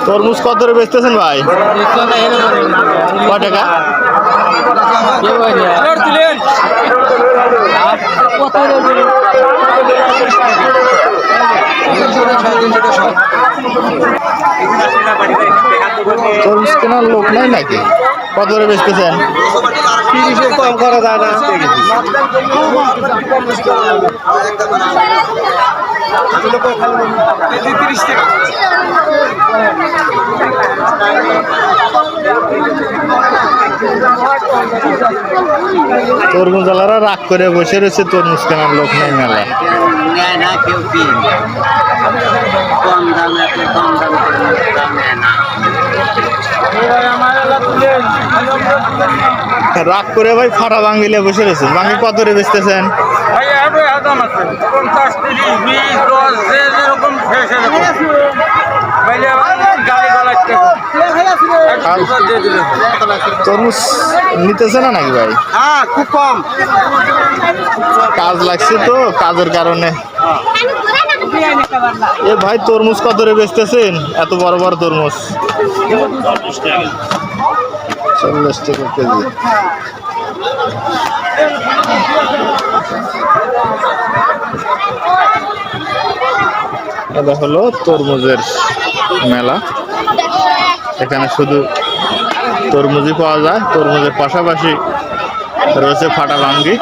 তরমুজ কত করে বেচতেছেন ভাই? কয় টাকা? তরমুজ কেনার লোক নাই নাকি? কত করে বেচতেছেন? 30-এর কম করা যায় না। তরমুজ আলারা রাগ করে বসে রয়েছে, তরমুজ কেনার লোক নাই মেলা। রাগ করে ভাই ফাটা ভাঙ্গিলে বসে রয়েছে। ভাঙ্গি কত করে বেচতেছেন? তরমুজ নিতেছে না নাকি ভাই? হ্যাঁ, খুব কম কাজ লাগছে তো, কাজের কারণে। এ ভাই তরমুজ কত করে বেচতেছেন? এত বড় বড় তরমুজ 40 টাকা কেজি। এটা হলো তরমুজের মেলা। এখানে শুধু তরমুজই পাওয়া যায়। তরমুজের পাশাপাশি রয়েছে ফাটা ভাঙ্গি।